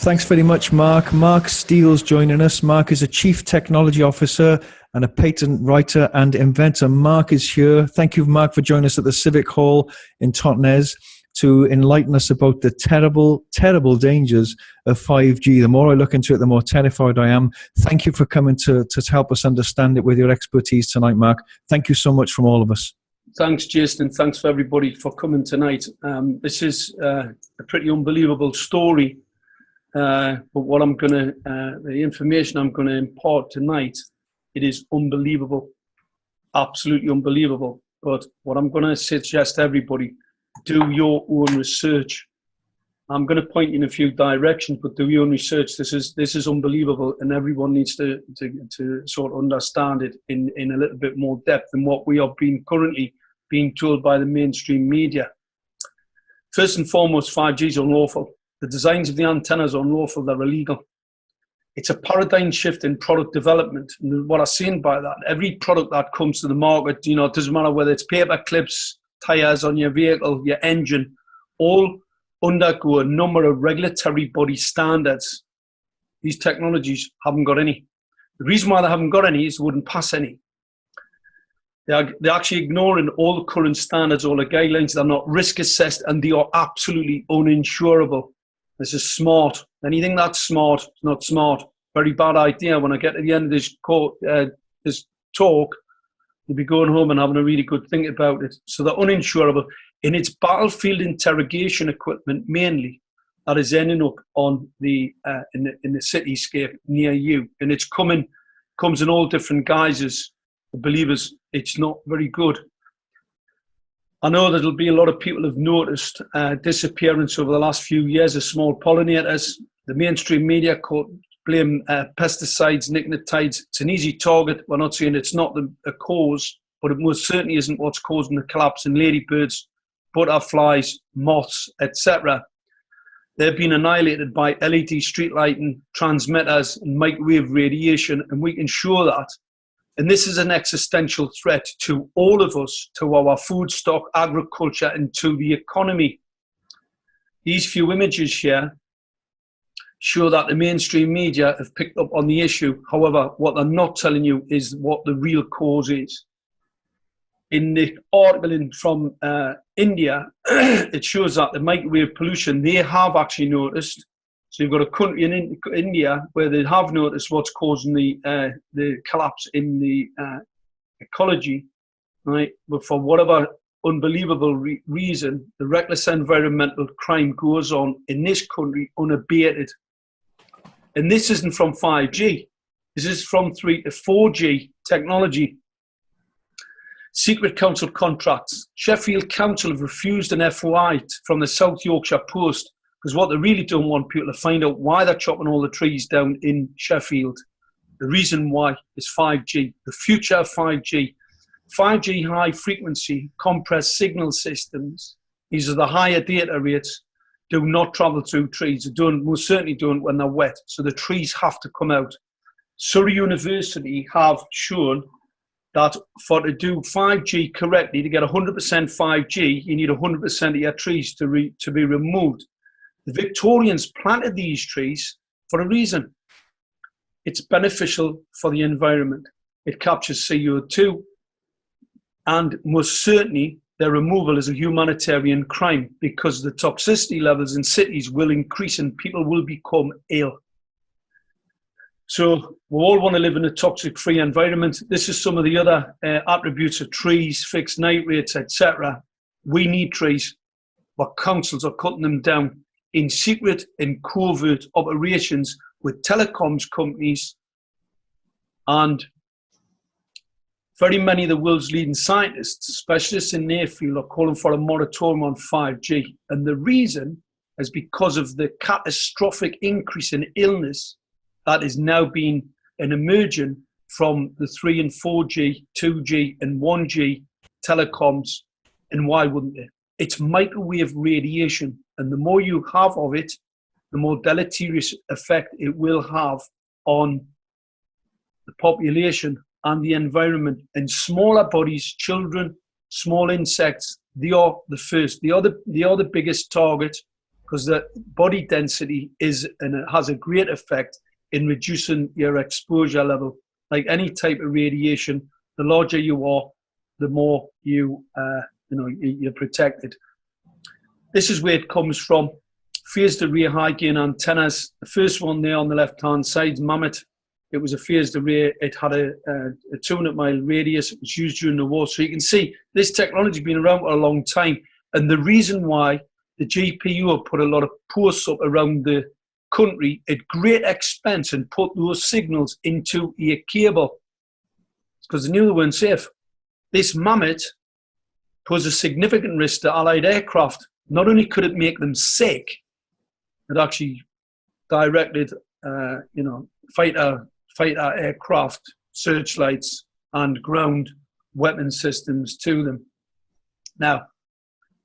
Thanks very much, Mark. Mark Steele's joining us. Mark is a Chief Technology Officer and a patent writer and inventor. Mark is here. Thank you, Mark, for joining us at the Civic Hall in Totnes to enlighten us about the terrible, terrible dangers of 5G. The more I look into it, the more terrified I am. Thank you for coming to help us understand it with your expertise tonight, Mark. Thank you so much from all of us. Thanks, Jason. Thanks for everybody for coming tonight. This is a pretty unbelievable story. But what the information I'm going to impart tonight, it is unbelievable, absolutely unbelievable. But what I'm going to suggest to everybody, do your own research. I'm going to point you in a few directions, but do your own research. This is unbelievable, and everyone needs to sort of understand it in a little bit more depth than what we are currently being told by the mainstream media. First and foremost, 5G is unlawful. The designs of the antennas are unlawful, they're illegal. It's a paradigm shift in product development. And what I'm saying by that, every product that comes to the market, it doesn't matter whether it's paper clips, tires on your vehicle, your engine, all undergo a number of regulatory body standards. These technologies haven't got any. The reason why they haven't got any is they wouldn't pass any. They're actually ignoring all the current standards, all the guidelines. They're not risk assessed, and they are absolutely uninsurable. This is smart. Anything that's smart is not smart. Very bad idea. When I get to the end of this talk, you'll be going home and having a really good think about it. So they're uninsurable. In its battlefield interrogation equipment, mainly, that is ending up on in the cityscape near you, and it's comes in all different guises. The believers, it's not very good. I know there'll be a lot of people have noticed disappearance over the last few years of small pollinators. The mainstream media blame pesticides, nicotinoids. It's an easy target. We're not saying it's not the cause, but it most certainly isn't what's causing the collapse in ladybirds, butterflies, moths, etc. They've been annihilated by LED street lighting, transmitters, and microwave radiation, and we can show that. And this is an existential threat to all of us, to our food stock, agriculture, and to the economy. These few images here show that the mainstream media have picked up on the issue. However, what they're not telling you is what the real cause is. In the article from India, it shows that the microwave pollution, they have actually noticed. So you've got a country in India where they have noticed what's causing the collapse in the ecology, right? But for whatever unbelievable reason, the reckless environmental crime goes on in this country unabated. And this isn't from 5G. This is from 3 to 4G technology. Secret council contracts. Sheffield Council have refused an FOI from the South Yorkshire Post, because what they really don't want people to find out why they're chopping all the trees down in Sheffield. The reason why is 5G, the future of 5G. 5G high frequency compressed signal systems, these are the higher data rates, do not travel through trees. They don't, most certainly don't when they're wet. So the trees have to come out. Surrey University have shown that to do 5G correctly, to get 100% 5G, you need 100% of your trees to be removed. The Victorians planted these trees for a reason. It's beneficial for the environment. It captures CO2, and most certainly their removal is a humanitarian crime, because the toxicity levels in cities will increase and people will become ill. So we all want to live in a toxic-free environment. This is some of the other attributes of trees, fixed night rates, etc. We need trees, but councils are cutting them down in secret and covert operations with telecoms companies, and very many of the world's leading scientists, specialists in their field, are calling for a moratorium on 5G. And the reason is because of the catastrophic increase in illness that is now being emerging from the 3 and 4G, 2G and 1G telecoms. And why wouldn't it? It's microwave radiation. And the more you have of it, the more deleterious effect it will have on the population and the environment. And smaller bodies, children, small insects, they are the first. They are the biggest target, because the body density is, and it has a great effect in reducing your exposure level. Like any type of radiation, the larger you are, the more you're protected. This is where it comes from. Phased array high gain antennas. The first one there on the left hand side is Mammoth. It was a phased array. It had a 200-mile radius. It was used during the war. So you can see this technology has been around for a long time. And the reason why the GPU have put a lot of posts up around the country at great expense and put those signals into a cable, because they knew they weren't safe. This Mammoth posed a significant risk to Allied aircraft. Not only could it make them sick, it actually directed, fighter aircraft, searchlights, and ground weapon systems to them. Now,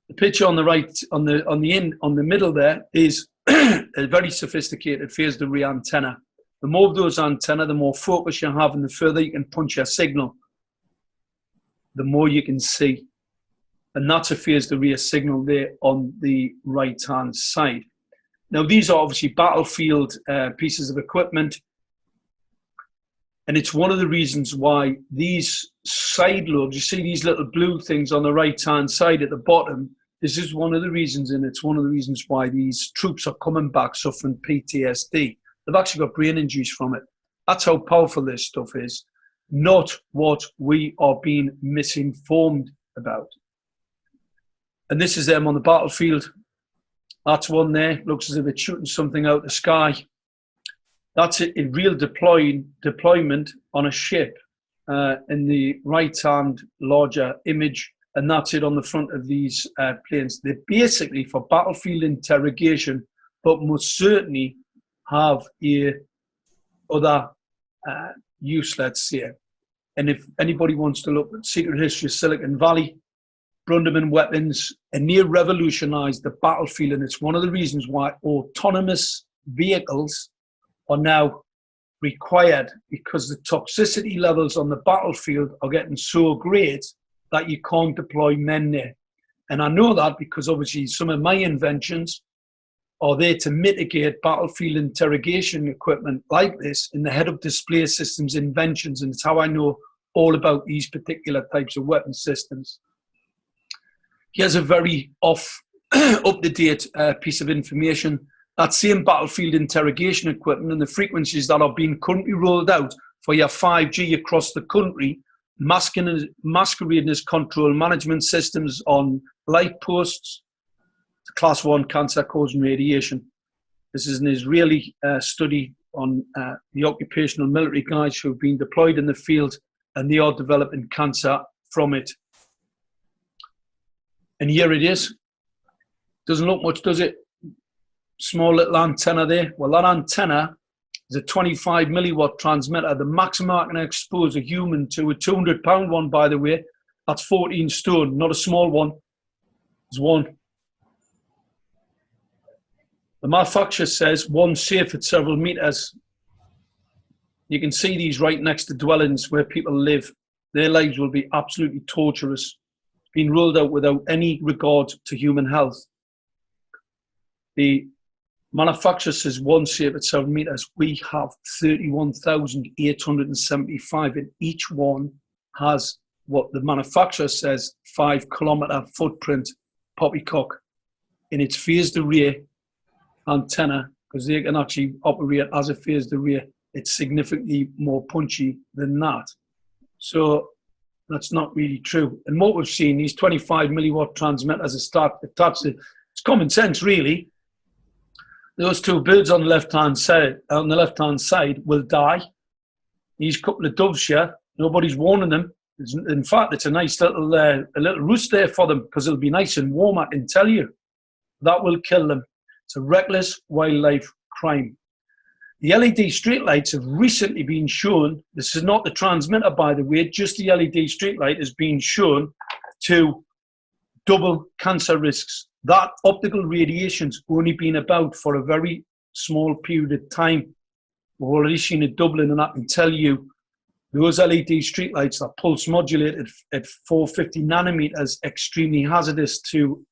the picture on the right, on the middle there, is a very sophisticated phased array antenna. The more of those antenna, the more focus you have, and the further you can punch your signal, the more you can see. And that's a phased array signal there on the right-hand side. Now, these are obviously battlefield pieces of equipment. And it's one of the reasons why these side lobes, you see these little blue things on the right-hand side at the bottom, this is one of the reasons, and it's one of the reasons why these troops are coming back suffering PTSD. They've actually got brain injuries from it. That's how powerful this stuff is, not what we are being misinformed about. And this is them on the battlefield. That's one there. Looks as if it's shooting something out the sky. That's a real deployment on a ship in the right-hand larger image. And that's it on the front of these planes. They're basically for battlefield interrogation, but must certainly have a other use, let's say. And if anybody wants to look at Secret History of Silicon Valley, Brunderman weapons, and they revolutionized the battlefield. And it's one of the reasons why autonomous vehicles are now required, because the toxicity levels on the battlefield are getting so great that you can't deploy men there. And I know that because obviously some of my inventions are there to mitigate battlefield interrogation equipment like this in the head-up display systems inventions, and it's how I know all about these particular types of weapon systems. Here's a very up-to-date piece of information. That same battlefield interrogation equipment and the frequencies that are being currently rolled out for your 5G across the country, masquerading as control management systems on light posts, class 1 cancer causing radiation. This is an Israeli study on the occupational military guys who have been deployed in the field, and they are developing cancer from it. And here it is. Doesn't look much, does it? Small little antenna there. Well, that antenna is a 25 milliwatt transmitter. The maximum I can expose a human to, a 200-pound one, by the way, that's 14 stone, not a small one. It's one. The manufacturer says one safe at several meters. You can see these right next to dwellings where people live. Their lives will be absolutely torturous, being rolled out without any regard to human health. The manufacturer says one safe at 7 meters. We have 31,875, and each one has what the manufacturer says 5-kilometer footprint poppycock in its phased array antenna, because they can actually operate as a phased array. It's significantly more punchy than that. So that's not really true. And what we've seen, these 25 milliwatt transmitters are it's common sense, really. Those two birds on the left-hand side will die. These couple of doves here, nobody's warning them. In fact, it's a nice little roost there for them, because it'll be nice and warm, I can tell you. That will kill them. It's a reckless wildlife crime. The LED streetlights have recently been shown, this is not the transmitter, by the way, just the LED streetlight has been shown to double cancer risks. That optical radiation's only been about for a very small period of time. We've already seen it doubling, and I can tell you those LED streetlights that pulse modulated at 450 nanometers, extremely hazardous to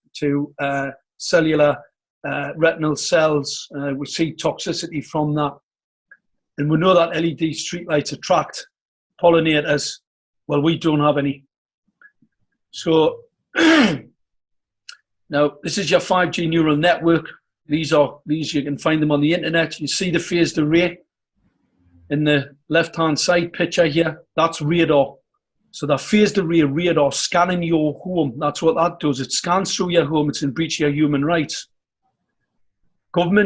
cellular retinal cells. We see toxicity from that. And we know that LED streetlights attract pollinators. Well, we don't have any. So now this is your 5G neural network. These you can find them on the internet. You see the phased array in the left-hand side picture here. That's radar. So the phased array radar scanning your home. That's what that does. It scans through your home. It's in breach of your human rights.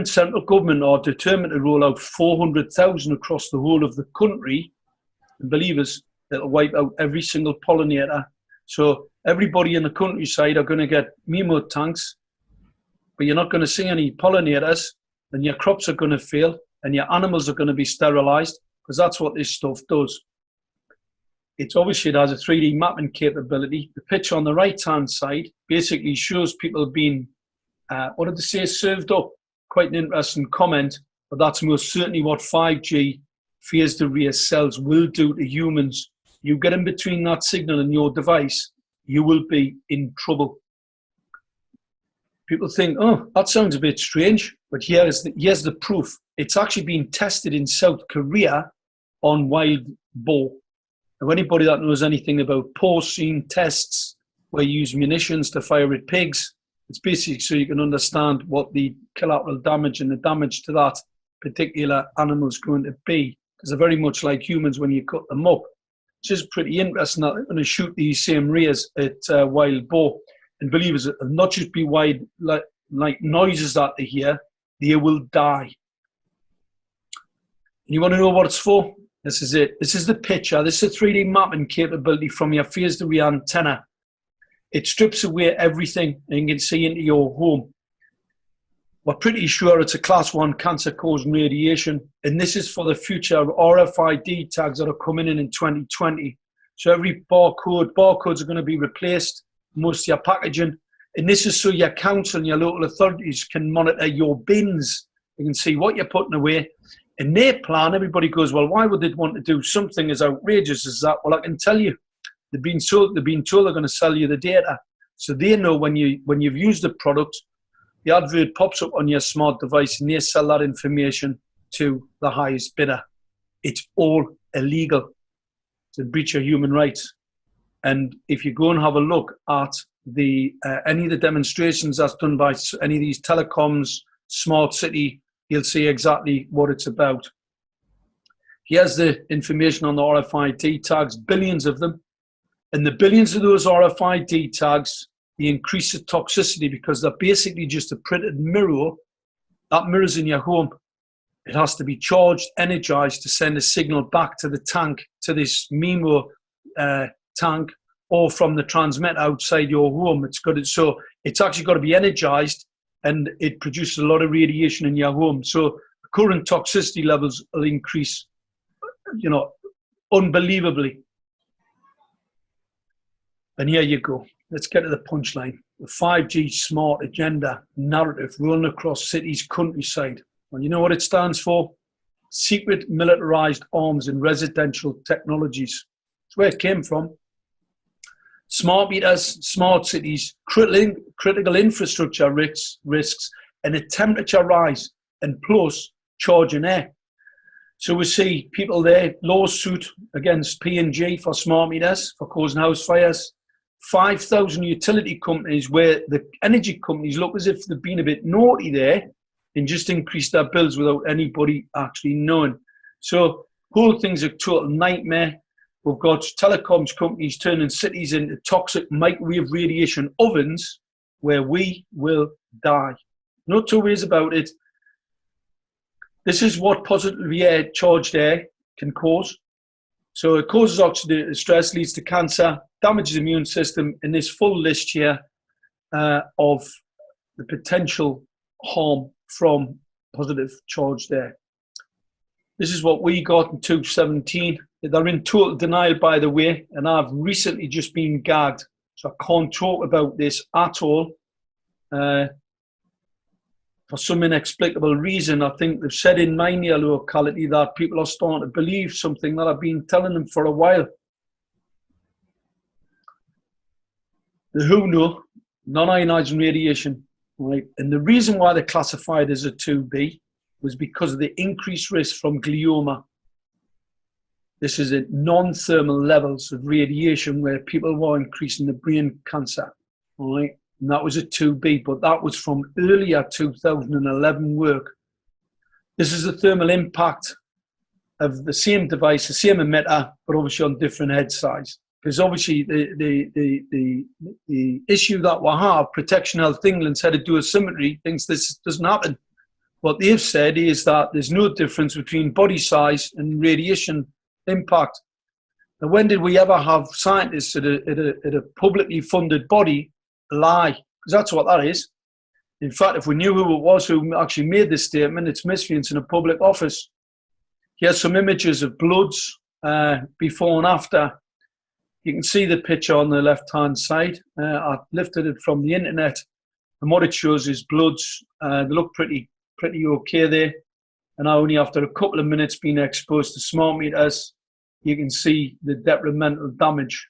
Central government are determined to roll out 400,000 across the whole of the country. And believe us, it'll wipe out every single pollinator. So everybody in the countryside are going to get MIMO tanks, but you're not going to see any pollinators, and your crops are going to fail, and your animals are going to be sterilized, because that's what this stuff does. It obviously has a 3D mapping capability. The picture on the right-hand side basically shows people being, what did they say, served up. Quite an interesting comment, but that's most certainly what 5G phased array cells will do to humans. You get in between that signal and your device, you will be in trouble. People think, oh, that sounds a bit strange, but here's the proof. It's actually being tested in South Korea on wild boar. Now, anybody that knows anything about porcine tests where you use munitions to fire at pigs, it's basically so you can understand what the collateral damage and the damage to that particular animal is going to be. Because they're very much like humans when you cut them up. It's just pretty interesting that they're going to shoot these same rays at wild boar. And believe us, it'll not just be wide like noises that they hear, they will die. And you want to know what it's for? This is it. This is the picture. This is a 3D mapping capability from your phased array antenna. It strips away everything and you can see into your home. We're pretty sure it's a class 1 cancer-causing radiation, and this is for the future RFID tags that are coming in 2020. So every barcodes are going to be replaced, most of your packaging, and this is so your council and your local authorities can monitor your bins. You can see what you're putting away. In their plan, everybody goes, well, why would they want to do something as outrageous as that? Well, I can tell you, they've been told they're going to sell you the data. So they know when you've used the product, the advert pops up on your smart device and they sell that information to the highest bidder. It's all illegal. It's a breach of human rights. And if you go and have a look at any of the demonstrations that's done by any of these telecoms, smart city, you'll see exactly what it's about. Here's the information on the RFID tags, billions of them. And the billions of those RFID tags, they increase the toxicity because they're basically just a printed mirror. That mirror's in your home. It has to be charged, energized to send a signal back to the tank, to this MIMO tank, or from the transmitter outside your home. So it's actually got to be energized, and it produces a lot of radiation in your home. So the current toxicity levels will increase, unbelievably. And here you go. Let's get to the punchline. The 5G smart agenda narrative rolling across cities, countryside. Well, you know what it stands for? Secret militarized arms and residential technologies. That's where it came from. Smart meters, smart cities, critical infrastructure risks, and a temperature rise, and plus charging air. So we see people there, lawsuit against P&G for smart meters, for causing house fires. 5,000 utility companies where the energy companies look as if they've been a bit naughty there and just increased their bills without anybody actually knowing. So whole thing's a total nightmare. We've got telecoms companies turning cities into toxic microwave radiation ovens where we will die. No two ways about it. This is what positively charged air can cause. So it causes oxidative stress, leads to cancer, damages the immune system, in this full list here of the potential harm from positive charged air. This is what we got in 2017. They're in total denial, by the way, and I've recently just been gagged, so I can't talk about this at all. For some inexplicable reason, I think they've said in my near locality that people are starting to believe something that I've been telling them for a while. The WHO know, non-ionizing radiation right? And the reason why they're classified as a 2B was because of the increased risk from glioma. This is at non-thermal levels of radiation where people were increasing the brain cancer, right? And that was a 2B, but that was from earlier 2011 work. This is the thermal impact of the same device, the same emitter, but obviously on different head size. Because obviously the issue that we have, Protection Health England said to do a symmetry, thinks this doesn't happen. What they've said is that there's no difference between body size and radiation impact. Now, when did we ever have scientists at a publicly funded body lie? Because that's what that is. In fact, if we knew who it was who actually made this statement, it's miscreants in a public office. Here's some images of bloods before and after. You can see the picture on the left-hand side. I lifted it from the internet, and what it shows is bloods. They look pretty okay there. And only after a couple of minutes being exposed to smart meters, you can see the detrimental damage.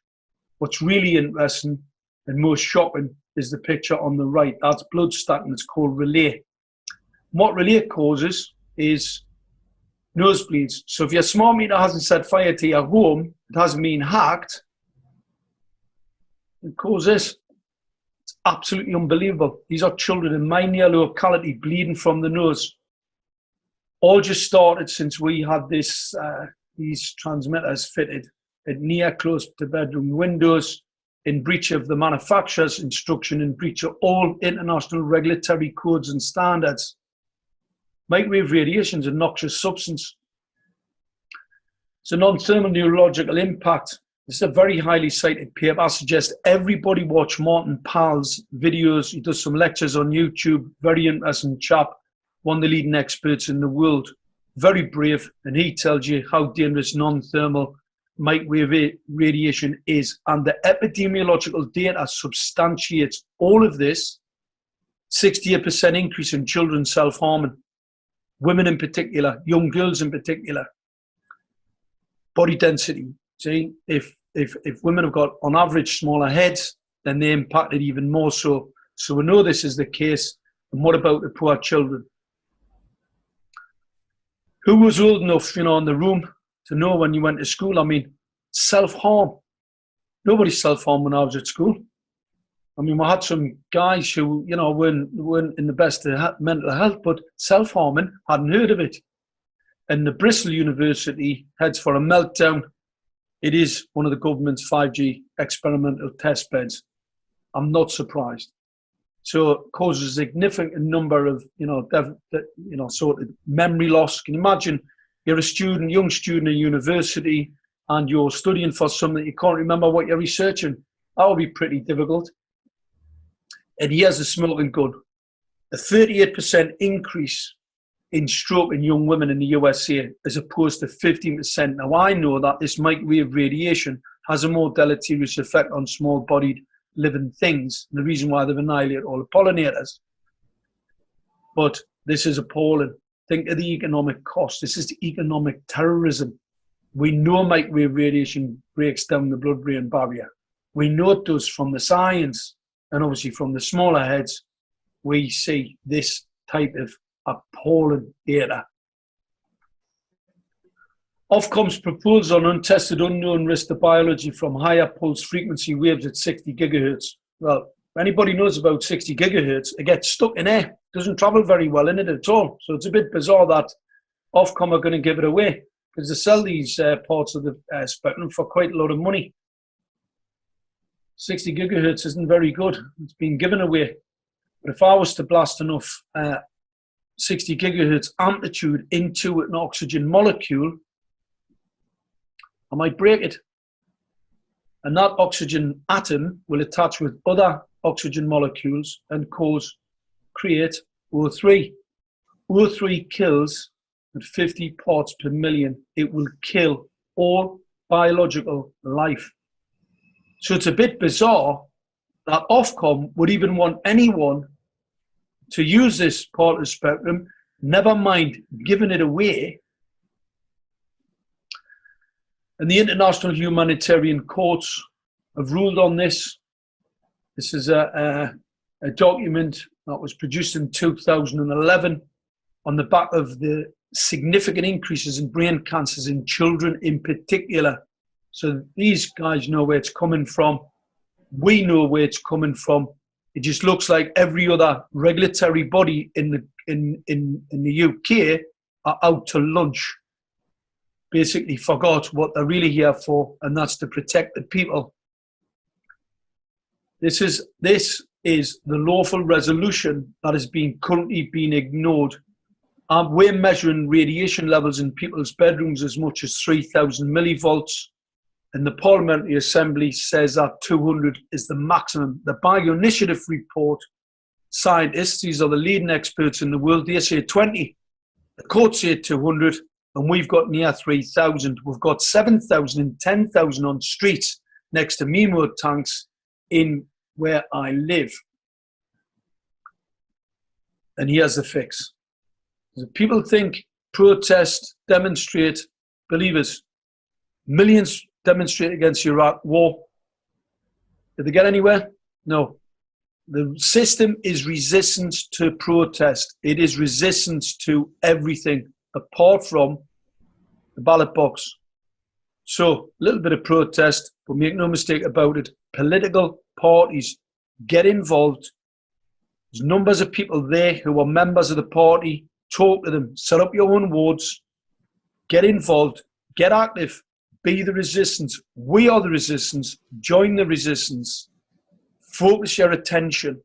What's really interesting and most shocking is the picture on the right. That's blood stacking. It's called relay. What relay causes is nosebleeds. So if your smart meter hasn't set fire to your home, it hasn't been hacked, it causes. It's absolutely unbelievable. These are children in my near locality bleeding from the nose. All just started since we had this these transmitters fitted at near close to bedroom windows, in breach of the manufacturer's instruction, in breach of all international regulatory codes and standards. Microwave radiation is a noxious substance. It's a non-thermal neurological impact. This is a very highly cited paper. I suggest everybody watch Martin Powell's videos. He does some lectures on YouTube. Very interesting chap. One of the leading experts in the world. Very brave. And he tells you how dangerous non-thermal microwave radiation is. And the epidemiological data substantiates all of this. 68% increase in children self-harming. Women in particular. Young girls in particular. Body density. See, if women have got, on average, smaller heads, then they're impacted even more so. So we know this is the case. And what about the poor children? Who was old enough, in the room to know when you went to school? I mean, self-harm. Nobody self-harmed when I was at school. I mean, we had some guys who, weren't in the best of mental health, but self-harming, hadn't heard of it. And the Bristol University heads for a meltdown. It is one of the government's 5G experimental test beds. I'm not surprised. So it causes a significant number of, sort of memory loss. Can you imagine you're a young student at university, and you're studying for something you can't remember what you're researching? That would be pretty difficult. And here's a smoking gun. A 38% increase in stroke in young women in the USA, as opposed to 15%. Now, I know that this microwave radiation has a more deleterious effect on small-bodied living things, the reason why they've annihilated all the pollinators. But this is appalling. Think of the economic cost. This is the economic terrorism. We know microwave radiation breaks down the blood-brain barrier. We know it does from the science, and obviously from the smaller heads, we see this type of appalling data. Ofcom's proposal on untested unknown risk to biology from higher pulse frequency waves at 60 gigahertz. Well, if anybody knows about 60 gigahertz, it gets stuck in air. It doesn't travel very well in it at all. So it's a bit bizarre that Ofcom are going to give it away, because they sell these parts of the spectrum for quite a lot of money. 60 gigahertz isn't very good. It's been given away. But if I was to blast enough 60 gigahertz amplitude into an oxygen molecule, I might break it. And that oxygen atom will attach with other oxygen molecules and create O3. O3 kills at 50 parts per million. It will kill all biological life. So it's a bit bizarre that Ofcom would even want anyone to use this part of the spectrum, never mind giving it away. And the international humanitarian courts have ruled on this. This is a document that was produced in 2011 on the back of the significant increases in brain cancers in children in particular. So these guys know where it's coming from. We know where it's coming from. It just looks like every other regulatory body in the UK are out to lunch. Basically forgot what they're really here for, and that's to protect the people. This is the lawful resolution that is currently being ignored. We're measuring radiation levels in people's bedrooms as much as 3,000 millivolts, and the Parliamentary Assembly says that 200 is the maximum. The Bio-Initiative report, scientists, these are the leading experts in the world, they say 20. The court say 200, and we've got near 3,000. We've got 7,000 and 10,000 on streets next to MIMO tanks in where I live. And here's the fix. People think protest, demonstrate, believe us, millions demonstrate against the Iraq war. Did they get anywhere? No. The system is resistance to protest. It is resistance to everything apart from the ballot box. So a little bit of protest, but make no mistake about it, political parties get involved. There's numbers of people there who are members of the party. Talk to them, set up your own wards, get involved, get active, be the resistance. We are the resistance. Join the resistance. Focus your attention.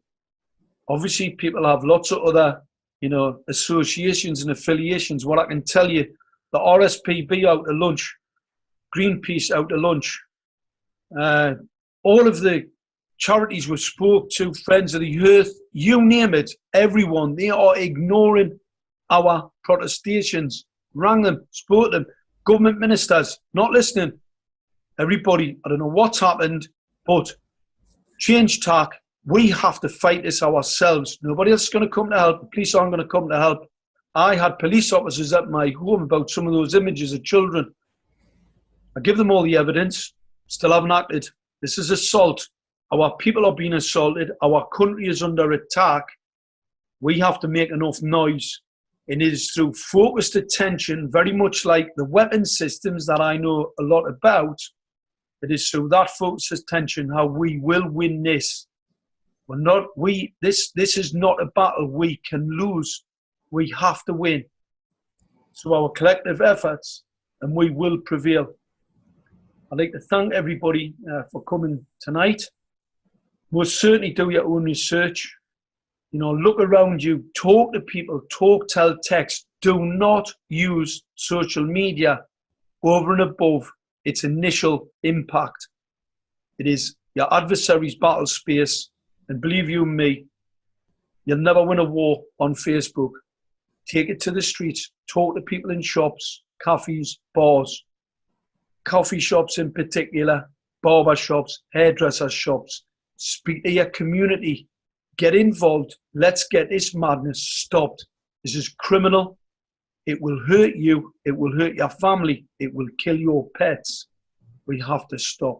Obviously, people have lots of other, associations and affiliations. What I can tell you, the RSPB out to lunch, Greenpeace out to lunch, all of the charities we spoke to, Friends of the Earth, you name it, everyone, they are ignoring our protestations. Rang them, spoke to them, government ministers, not listening. Everybody, I don't know what's happened, but change tack. We have to fight this ourselves. Nobody else is going to come to help. The police aren't going to come to help. I had police officers at my home about some of those images of children. I give them all the evidence, still haven't acted. This is assault. Our people are being assaulted. Our country is under attack. We have to make enough noise. And it is through focused attention, very much like the weapon systems that I know a lot about. It is through that focused attention how we will win this. This is not a battle we can lose. We have to win. So our collective efforts, and we will prevail. I'd like to thank everybody for coming tonight. Most certainly do your own research. Look around you, talk to people, talk, tell, text. Do not use social media over and above its initial impact. It is your adversary's battle space, and believe you me, you'll never win a war on Facebook. Take it to the streets, talk to people in shops, cafes, bars, coffee shops in particular, barber shops, hairdresser shops. Speak to your community. Get involved. Let's get this madness stopped. This is criminal. It will hurt you. It will hurt your family. It will kill your pets. We have to stop.